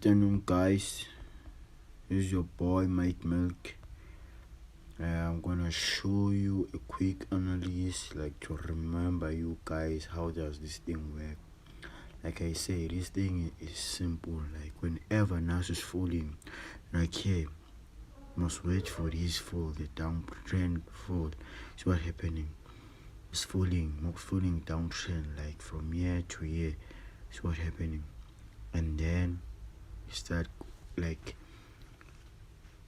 afternoon, guys. This is your boy Mike Milk. I'm gonna show you a quick analysis, like to remember you guys how does this thing work. Like I say, this thing is simple. Like whenever Nas is falling, like here, must wait for this fall, the downtrend fall. See what happening? It's falling downtrend, like from year to year. See what happening? And then you start like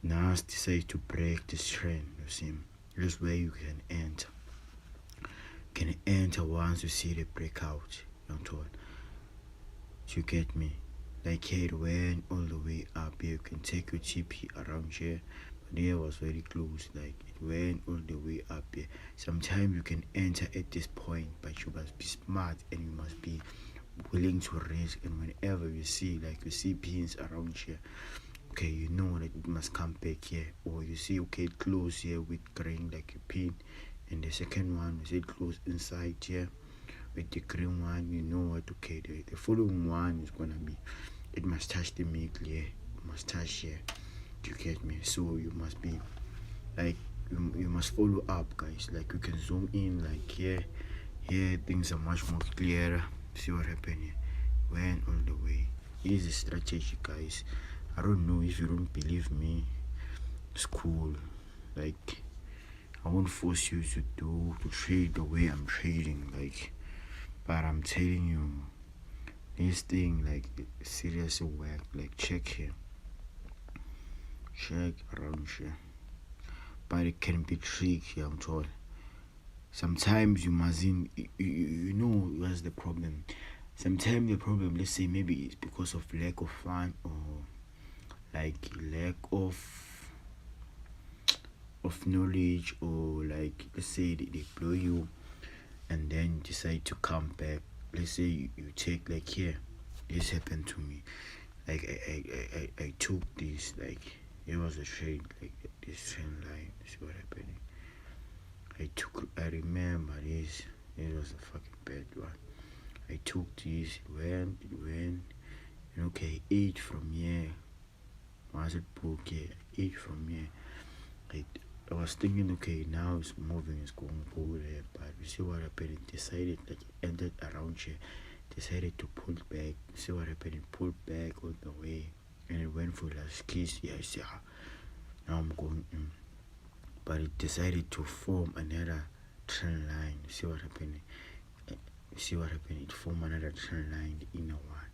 Nas decide to break this trend. You see, this where you can enter. Can enter once you see the breakout. I'm told. You get me? Like here it went all the way up here. You can take your TP around here. But here was very close. Like it went all the way up here. Sometimes you can enter at this point, but you must be smart and you must be willing to risk. And whenever you see pins around here, okay, you know that it must come back here. Or you see, okay, it close here with green like a pin. And the second one, you see it close inside here with the green one. You know what, okay, the following one is gonna be, it must touch the middle here. It must touch here. You get me? So you must be like, you must follow up, guys. Like you can zoom in, like here things are much more clearer. See what happened here? Went all the way. Here's the strategy, guys. I don't know if you don't believe me. It's cool. Like I won't force you to trade the way I'm trading. Like, but I'm telling you, this thing like seriously work. Like check here, check around here. But it can be tricky. I'm told. Sometimes you mustn't. You know what's the problem. Sometimes the problem, let's say maybe it's because of lack of fun or like lack of knowledge, or like let's say they blow you and then decide to come back. Let's say you take like here, this happened to me. Like I took this, like it was a trade, like this trend line. See what happened? I remember this. It was a fucking bad one. I took this, it went, and okay, 8 from here. Once it broke here, 8 from here. I was thinking, okay, now it's moving, it's going to go there, but you see what happened? It decided, like it ended around here, decided to pull back. See what happened? It pulled back all the way, and it went for last kiss. Yeah, I see. Now I'm going in, but it decided to form another trend line. See what happened? See what happened? It formed another trend line, the inner one.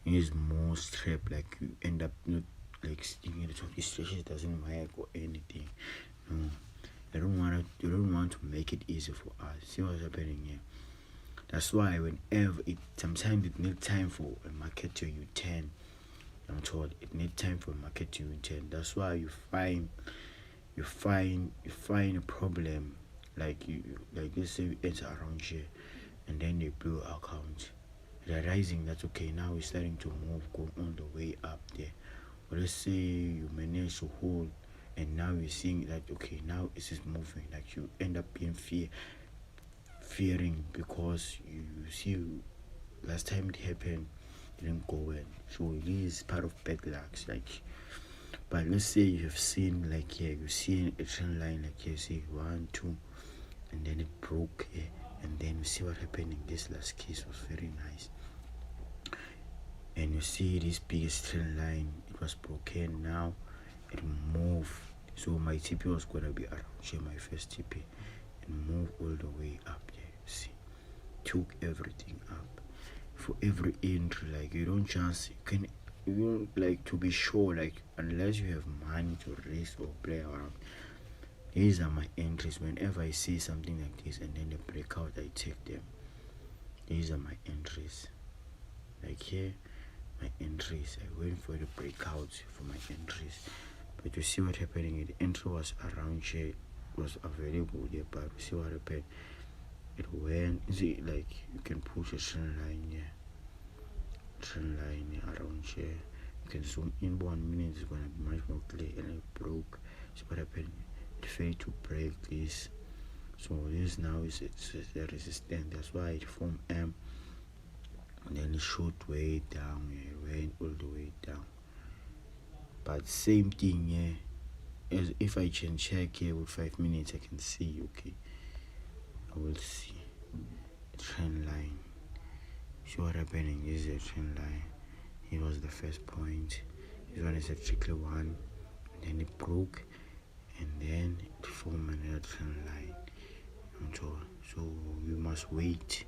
It is more strap, like you end up not like sticking at the top. This stretches doesn't work or anything. No, you don't want to make it easy for us. See what's happening here? That's why whenever sometimes it needs time for a market to U-turn. I'm told it needs time for a market to U-turn. That's why you find a problem, like you like let's say you enter around here and then they blow account. Realizing that okay, now it's starting to move, go on the way up there. Or let's say you manage to hold and now you're seeing that okay, now it is moving. Like you end up being fearing because you see last time it happened, it didn't go well. So it is part of bad luck. Like, but let's say you have seen like here, you see a trend line like here, see 1, 2, and then it broke here, and then you see what happened in this last case was very nice. And you see this biggest trend line, it was broken. Now it moved. So my TP was gonna be around here, my first TP, and move all the way up there. See, took everything up. For every entry, like you don't like to be sure, like unless you have money to risk or play around. These are my entries. Whenever I see something like this and then they break out, I take them. These are my entries. Like here, my entries. I went for the breakouts for my entries. But you see what happening? The entry was around here, was available there, but you see what happened? It went, see, like you can push a trend line here. Trend line here around here. You can zoom in 1 minute, it's gonna be much more clear, and it broke. See what happened? It failed to break this. So this now is it's a resistance. That's why it formed M. and then it shot way down, it went all the way down. But same thing, as if I can check here with 5 minutes, I can see, okay, I will see the trend line. See what happening. This is a trend line. It was the first point. This one is a tricky one, and then it broke, and then it formed another trend line. So you must wait.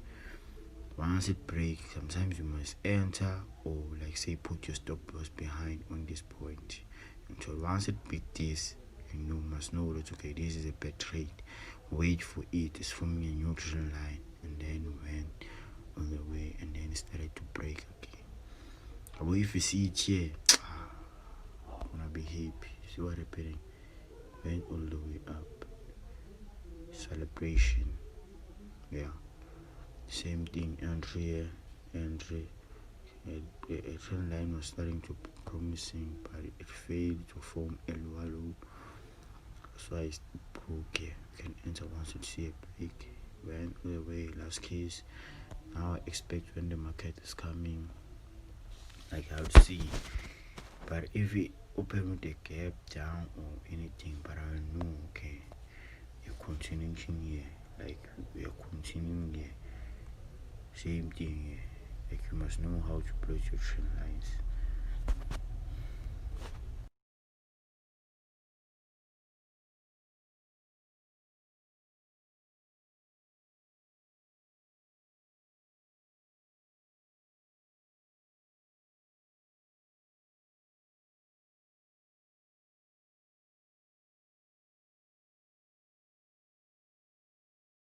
Once it breaks, sometimes you must enter, or like say put your stop loss behind on this point. So once it beat this, you must know that okay, this is a bad trade. Wait for it. It's forming a neutral line, and then went on the way, and then it started to break again. But if you see it here, I'm gonna be happy. See what happening? Went all the way up. Celebration. Yeah. Same thing. Entry here. Entry. A trend line was starting to be promising, but it failed to form a lower low. So I broke here. You can enter once you see a break. Went all the way. Last case. Now I expect when the market is coming, like I'll see. But if we open with a gap down or anything, but I know, okay, you're continuing here, like we're continuing here. Same thing here. Like you must know how to plot your trend lines.